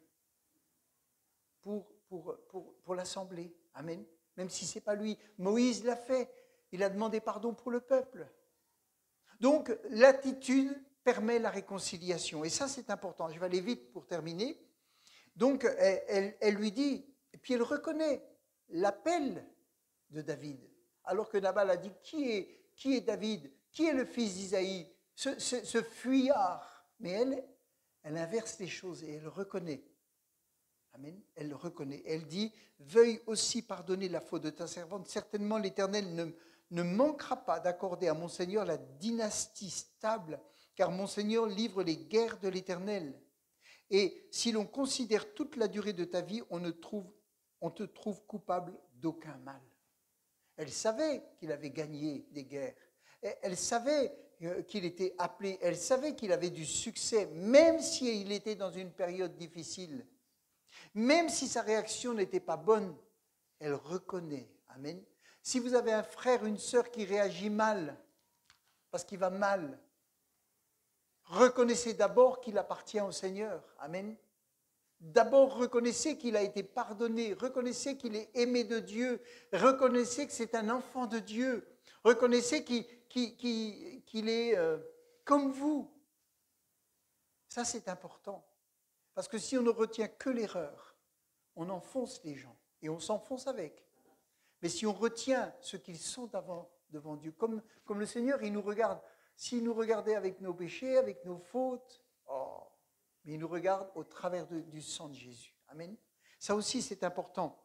pour l'assemblée. Amen. Même si ce n'est pas lui. Moïse l'a fait. Il a demandé pardon pour le peuple. Donc, l'attitude permet la réconciliation. Et ça, c'est important. Je vais aller vite pour terminer. Donc, elle lui dit, et puis elle reconnaît l'appel de David. Alors que Nabal a dit, qui est David? Qui est le fils d'Isaïe? Ce fuyard. Mais elle inverse les choses et elle reconnaît. Amen. Elle le reconnaît. Elle dit, veuille aussi pardonner la faute de ta servante. Certainement, l'Éternel ne manquera pas d'accorder à mon Seigneur la dynastie stable, car mon Seigneur livre les guerres de l'Éternel. Et si l'on considère toute la durée de ta vie, on te trouve coupable d'aucun mal. Elle savait qu'il avait gagné des guerres. Elle savait qu'il était appelé. Elle savait qu'il avait du succès, même s'il était dans une période difficile. Même si sa réaction n'était pas bonne, elle reconnaît. Amen. Si vous avez un frère, une sœur qui réagit mal, parce qu'il va mal, reconnaissez d'abord qu'il appartient au Seigneur. Amen. D'abord, reconnaissez qu'il a été pardonné. Reconnaissez qu'il est aimé de Dieu. Reconnaissez que c'est un enfant de Dieu. Reconnaissez qu'il est comme vous. Ça, c'est important. Parce que si on ne retient que l'erreur, on enfonce les gens et on s'enfonce avec. Mais si on retient ce qu'ils sont devant Dieu, comme le Seigneur, il nous regarde. S'il nous regardait avec nos péchés, avec nos fautes, mais il nous regarde au travers du sang de Jésus. Amen. Ça aussi, c'est important.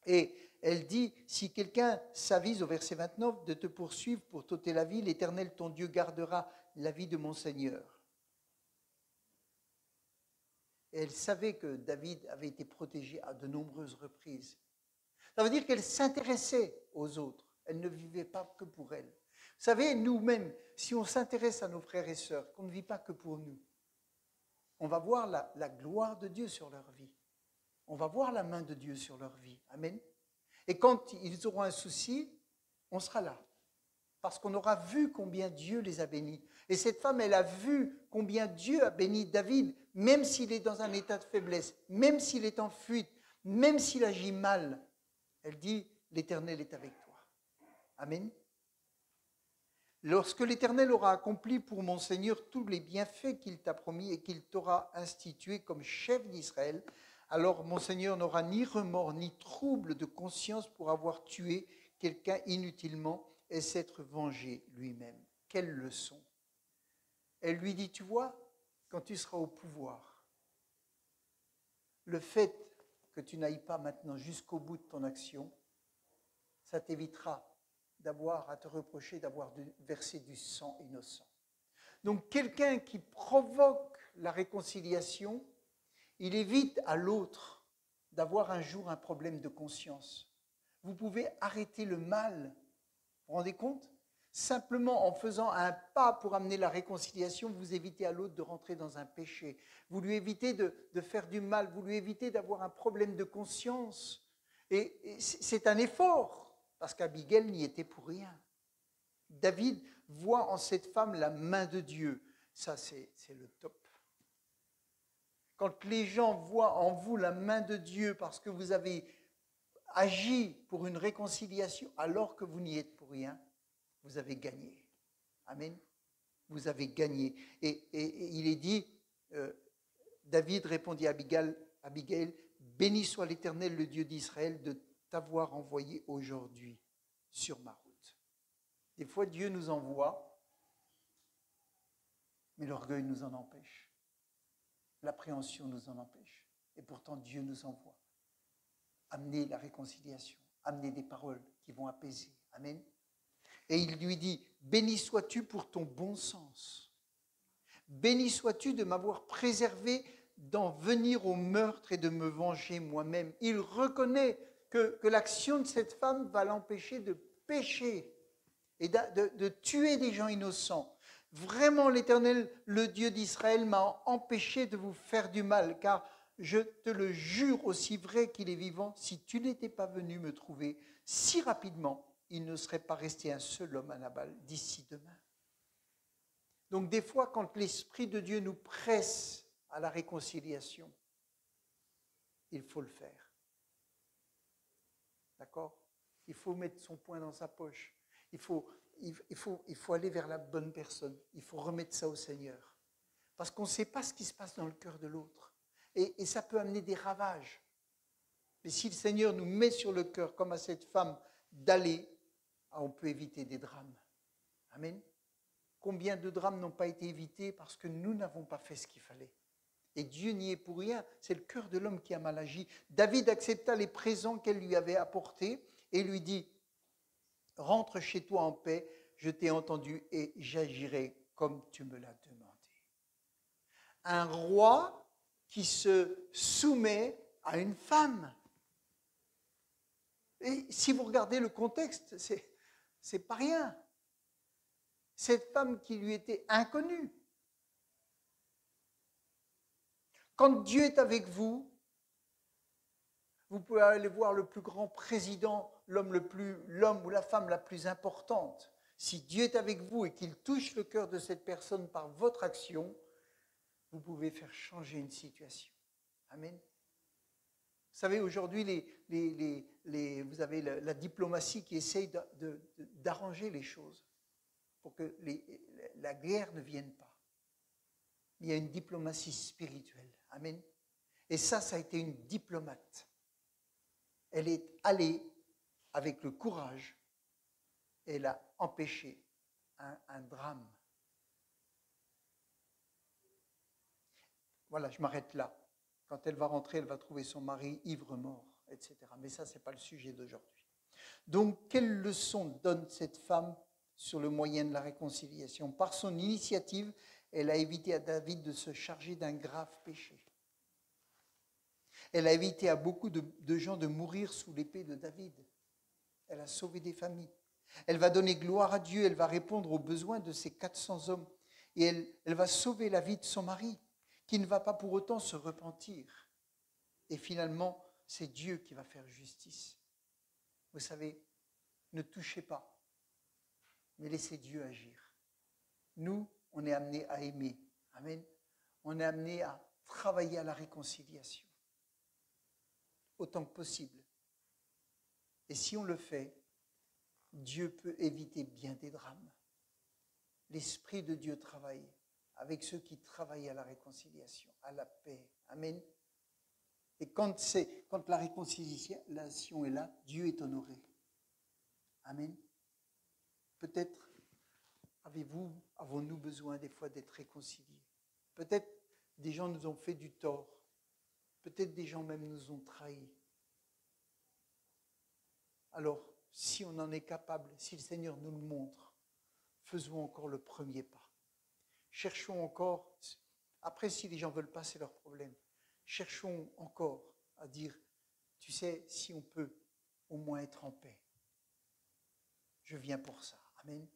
Et elle dit, si quelqu'un s'avise au verset 29 de te poursuivre pour t'ôter la vie, l'Éternel, ton Dieu, gardera la vie de mon Seigneur. Et elle savait que David avait été protégé à de nombreuses reprises. Ça veut dire qu'elle s'intéressait aux autres. Elle ne vivait pas que pour elle. Vous savez, nous-mêmes, si on s'intéresse à nos frères et sœurs, qu'on ne vit pas que pour nous, on va voir la gloire de Dieu sur leur vie. On va voir la main de Dieu sur leur vie. Amen. Et quand ils auront un souci, on sera là. Parce qu'on aura vu combien Dieu les a bénis. Et cette femme, elle a vu combien Dieu a béni David, même s'il est dans un état de faiblesse, même s'il est en fuite, même s'il agit mal. Elle dit, l'Éternel est avec toi. Amen. Lorsque l'Éternel aura accompli pour mon Seigneur tous les bienfaits qu'il t'a promis et qu'il t'aura institué comme chef d'Israël, alors mon Seigneur n'aura ni remords ni trouble de conscience pour avoir tué quelqu'un inutilement et s'être vengé lui-même. Quelle leçon! Elle lui dit, tu vois, quand tu seras au pouvoir, le fait que tu n'ailles pas maintenant jusqu'au bout de ton action, ça t'évitera d'avoir à te reprocher d'avoir versé du sang innocent. Donc quelqu'un qui provoque la réconciliation, il évite à l'autre d'avoir un jour un problème de conscience. Vous pouvez arrêter le mal, vous vous rendez compte? Simplement en faisant un pas pour amener la réconciliation, vous évitez à l'autre de rentrer dans un péché. Vous lui évitez de faire du mal, vous lui évitez d'avoir un problème de conscience. Et c'est un effort, parce qu'Abigail n'y était pour rien. David voit en cette femme la main de Dieu. Ça, c'est le top. Quand les gens voient en vous la main de Dieu parce que vous avez agi pour une réconciliation alors que vous n'y êtes pour rien, vous avez gagné. Amen. Vous avez gagné. Et il est dit, David répondit à Abigail, béni soit l'Éternel, le Dieu d'Israël, de t'avoir envoyé aujourd'hui sur ma route. Des fois, Dieu nous envoie, mais l'orgueil nous en empêche. L'appréhension nous en empêche. Et pourtant, Dieu nous envoie. Amener la réconciliation, amener des paroles qui vont apaiser. Amen. Et il lui dit, béni sois-tu pour ton bon sens. Béni sois-tu de m'avoir préservé d'en venir au meurtre et de me venger moi-même. Il reconnaît que l'action de cette femme va l'empêcher de pécher et de tuer des gens innocents. Vraiment, l'Éternel, le Dieu d'Israël, m'a empêché de vous faire du mal, car je te le jure aussi vrai qu'il est vivant, si tu n'étais pas venu me trouver si rapidement, il ne serait pas resté un seul homme à Nabal d'ici demain. Donc des fois, quand l'Esprit de Dieu nous presse à la réconciliation, il faut le faire. D'accord? Il faut mettre son poing dans sa poche. Il faut aller vers la bonne personne. Il faut remettre ça au Seigneur. Parce qu'on ne sait pas ce qui se passe dans le cœur de l'autre. Et ça peut amener des ravages. Mais si le Seigneur nous met sur le cœur, comme à cette femme, d'aller, on peut éviter des drames. Amen. Combien de drames n'ont pas été évités parce que nous n'avons pas fait ce qu'il fallait? Et Dieu n'y est pour rien. C'est le cœur de l'homme qui a mal agi. David accepta les présents qu'elle lui avait apportés et lui dit, rentre chez toi en paix, je t'ai entendu et j'agirai comme tu me l'as demandé. Un roi qui se soumet à une femme. Et si vous regardez le contexte, c'est pas rien. Cette femme qui lui était inconnue. Quand Dieu est avec vous, vous pouvez aller voir le plus grand président, l'homme ou la femme la plus importante. Si Dieu est avec vous et qu'il touche le cœur de cette personne par votre action, vous pouvez faire changer une situation. Amen. Vous savez, aujourd'hui, vous avez la diplomatie qui essaye d'arranger les choses pour que la guerre ne vienne pas. Il y a une diplomatie spirituelle. Amen. Et ça a été une diplomate. Elle est allée avec le courage et elle a empêché un drame. Voilà, je m'arrête là. Quand elle va rentrer, elle va trouver son mari ivre-mort, etc. Mais ça, ce n'est pas le sujet d'aujourd'hui. Donc, quelle leçon donne cette femme sur le moyen de la réconciliation? Par son initiative, elle a évité à David de se charger d'un grave péché. Elle a évité à beaucoup de gens de mourir sous l'épée de David. Elle a sauvé des familles. Elle va donner gloire à Dieu, elle va répondre aux besoins de ces 400 hommes. Et elle va sauver la vie de son mari, qui ne va pas pour autant se repentir. Et finalement, c'est Dieu qui va faire justice. Vous savez, ne touchez pas, mais laissez Dieu agir. Nous, on est amenés à aimer. Amen. On est amenés à travailler à la réconciliation, autant que possible. Et si on le fait, Dieu peut éviter bien des drames. L'Esprit de Dieu travaille avec ceux qui travaillent à la réconciliation, à la paix. Amen. Et quand la réconciliation est là, Dieu est honoré. Amen. Peut-être avons-nous besoin des fois d'être réconciliés. Peut-être des gens nous ont fait du tort. Peut-être des gens même nous ont trahis. Alors, si on en est capable, si le Seigneur nous le montre, faisons encore le premier pas. Cherchons encore, après si les gens ne veulent pas, c'est leur problème. Cherchons encore à dire, tu sais, si on peut au moins être en paix. Je viens pour ça. Amen.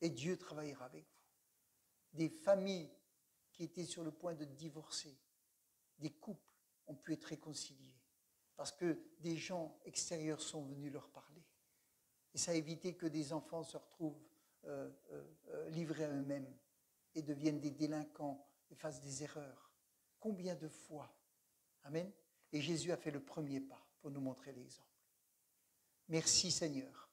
Et Dieu travaillera avec vous. Des familles qui étaient sur le point de divorcer, des couples ont pu être réconciliés parce que des gens extérieurs sont venus leur parler. Et ça a évité que des enfants se retrouvent livrés à eux-mêmes et deviennent des délinquants et fassent des erreurs. Combien de fois? Amen. Et Jésus a fait le premier pas pour nous montrer l'exemple. Merci Seigneur.